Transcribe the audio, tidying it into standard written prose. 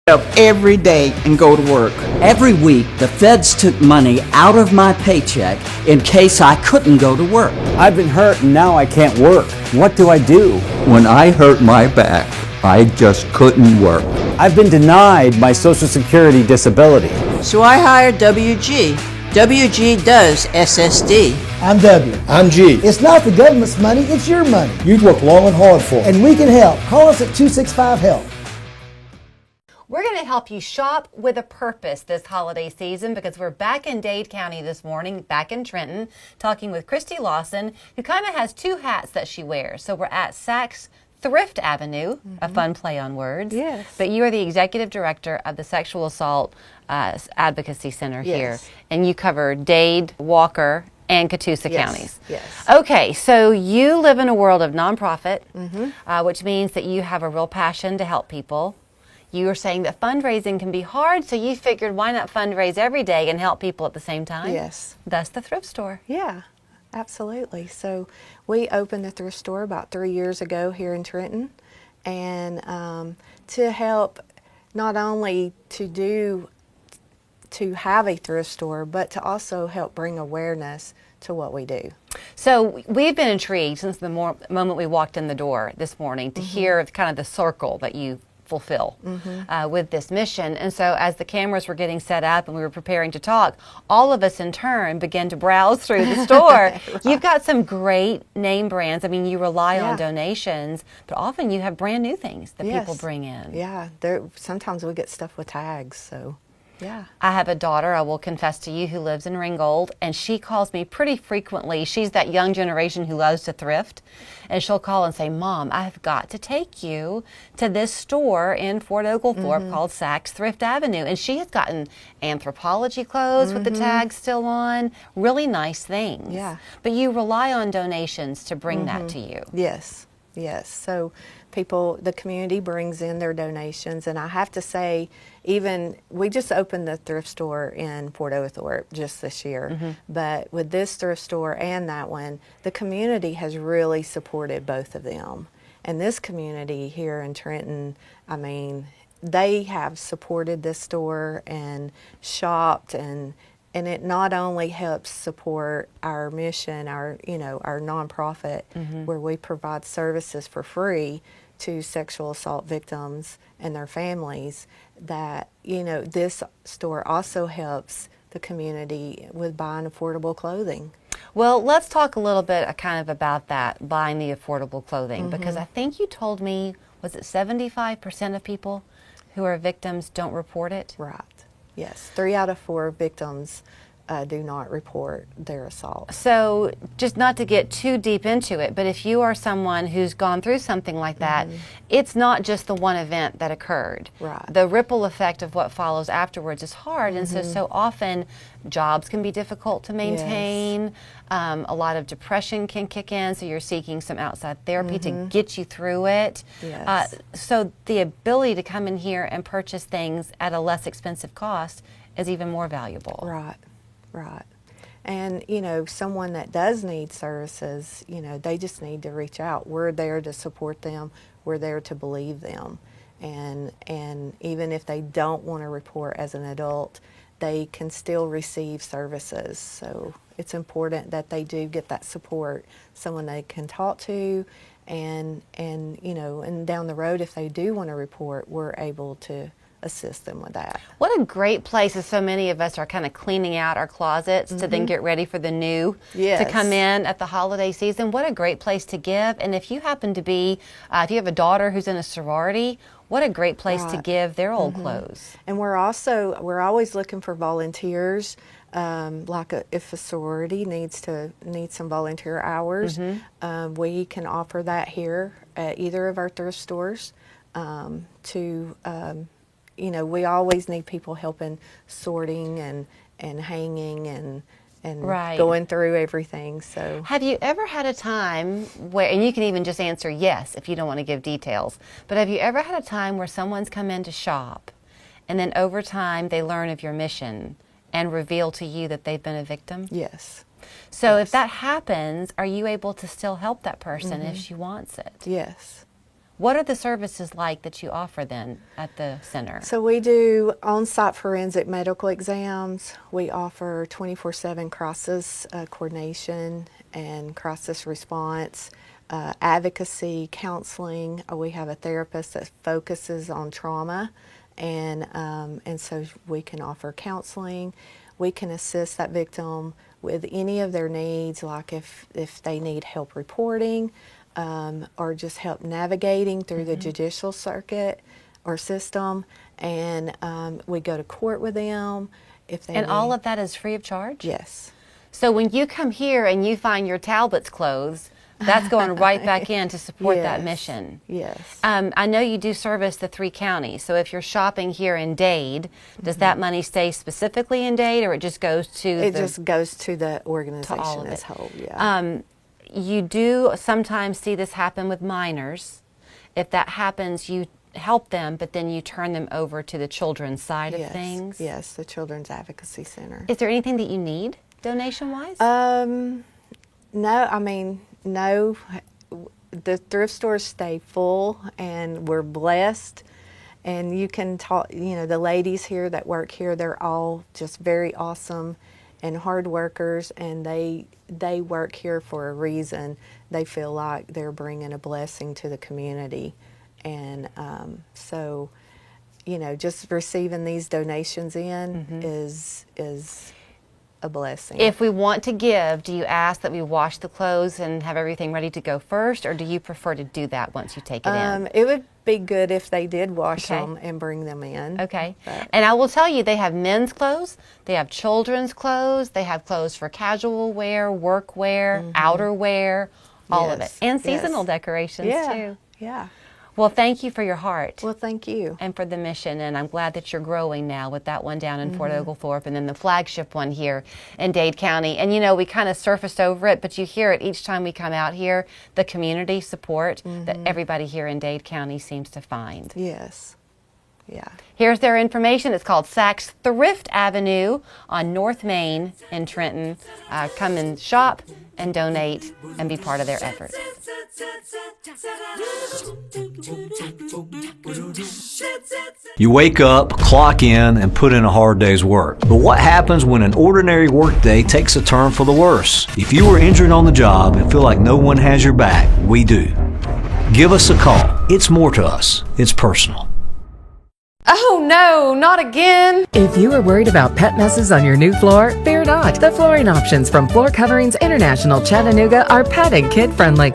up every day and go to work. Every week, the feds took money out of my paycheck in case I couldn't go to work. I've been hurt and now I can't work. What do I do? When I hurt my back, I just couldn't work. I've been denied my Social Security disability. So I hired WG. WG does SSD. I'm W. I'm G. It's not the government's money, it's your money. You've worked long and hard for it. And we can help. Call us at 265-HELP. We're going to help you shop with a purpose this holiday season because we're back in Dade County this morning, back in Trenton, talking with Kristy Lawson, who kind of has two hats that she wears. So we're at SACs Thrift Avenue, a fun play on words. Yes. But you are the executive director of the Sexual Assault Advocacy Center here. And you cover Dade, Walker, and Catoosa counties. Yes. Okay, so you live in a world of nonprofit, which means that you have a real passion to help people. You were saying that fundraising can be hard, so you figured why not fundraise every day and help people at the same time? Yes. That's the thrift store. Yeah, absolutely. So we opened the thrift store about 3 years ago here in Trenton, and to help not only to have a thrift store, but to also help bring awareness to what we do. So we've been intrigued since the moment we walked in the door this morning to hear kind of the circle that you fulfill with this mission. And so as the cameras were getting set up and we were preparing to talk, all of us in turn began to browse through the store. Right. You've got some great name brands. I mean, you rely on donations, but often you have brand new things that people bring in. Yeah, sometimes we get stuff with tags, so. Yeah. I have a daughter, I will confess to you, who lives in Ringgold, and she calls me pretty frequently. She's that young generation who loves to thrift, and she'll call and say, Mom, I've got to take you to this store in Fort Oglethorpe called SACs Thrift Avenue. And she has gotten anthropology clothes with the tags still on, really nice things. Yeah. But you rely on donations to bring that to you. Yes, yes. So the community brings in their donations, and I have to say, we just opened the thrift store in Fort Oglethorpe just this year, but with this thrift store and that one, the community has really supported both of them. And this community here in Trenton, I mean, they have supported this store and shopped, and it not only helps support our mission, our nonprofit, where we provide services for free to sexual assault victims and their families, that this store also helps the community with buying affordable clothing. Well, let's talk a little bit kind of about that, buying the affordable clothing, because I think you told me, was it 75% of people who are victims don't report it? Right. Yes, 3 out of 4 victims do not report their assault. So just not to get too deep into it, but if you are someone who's gone through something like that, it's not just the one event that occurred. Right. The ripple effect of what follows afterwards is hard, and so often jobs can be difficult to maintain. Yes. A lot of depression can kick in, so you're seeking some outside therapy to get you through it. Yes. So the ability to come in here and purchase things at a less expensive cost is even more valuable. Right. Right. And, someone that does need services, they just need to reach out. We're there to support them. We're there to believe them. And even if they don't want to report as an adult, they can still receive services. So it's important that they do get that support, someone they can talk to, and down the road, if they do want to report, we're able to assist them with that. What a great place, as so many of us are kind of cleaning out our closets to then get ready for the new to come in at the holiday season. What a great place to give. And if you happen to be, if you have a daughter who's in a sorority, what a great place to give their old clothes. And we're always looking for volunteers. If a sorority needs some volunteer hours, we can offer that here at either of our thrift stores we always need people helping sorting and hanging and going through everything. So, have you ever had a time where, and you can even just answer yes if you don't want to give details, but have you ever had a time where someone's come in to shop and then over time they learn of your mission and reveal to you that they've been a victim? Yes. So if that happens, are you able to still help that person if she wants it? Yes. What are the services like that you offer then at the center? So we do on-site forensic medical exams. We offer 24/7 crisis coordination and crisis response, advocacy, counseling. We have a therapist that focuses on trauma, and so we can offer counseling. We can assist that victim with any of their needs, like if they need help reporting, or just help navigating through the judicial circuit or system, and we go to court with them if they And need. all of that is free of charge? Yes. So when you come here and you find your Talbot's clothes, that's going right back in to support that Yes. mission. Yes. I know you do service the 3 counties, so if you're shopping here in Dade, does that money stay specifically in Dade, or it just goes to It just goes to the organization all of as it. whole. Yeah. You do sometimes see this happen with minors. If that happens, you help them, but then you turn them over to the children's side of Yes. things. Yes, the Children's Advocacy Center. Is there anything that you need donation-wise? No, I mean, no. The thrift stores stay full, and we're blessed. And you can talk, the ladies here that work here, they're all just very awesome and hard workers, and they work here for a reason. They feel like they're bringing a blessing to the community. And so, just receiving these donations in is a blessing. If we want to give, do you ask that we wash the clothes and have everything ready to go first, or do you prefer to do that once you take it in? It would be good if they did wash Okay. them and bring them in. Okay. But- And I will tell you, they have men's clothes, they have children's clothes, they have clothes for casual wear, work wear, outer wear, all of it. Yes, And yes. seasonal decorations Yeah, too. yeah. Well, thank you for your heart. Well, thank you. And for the mission, and I'm glad that you're growing now with that one down in Fort Oglethorpe and then the flagship one here in Dade County. And we kind of surfaced over it, but you hear it each time we come out here, the community support that everybody here in Dade County seems to find. Yes. Yeah. Here's their information. It's called SACs Thrift Avenue on North Main in Trenton. Come and shop and donate and be part of their efforts. You wake up, clock in, and put in a hard day's work. But what happens when an ordinary workday takes a turn for the worse? If you were injured on the job and feel like no one has your back, we do. Give us a call. It's more to us. It's personal. Oh no, not again! If you are worried about pet messes on your new floor, fear not. The flooring options from Floor Coverings International Chattanooga are pet and kid friendly.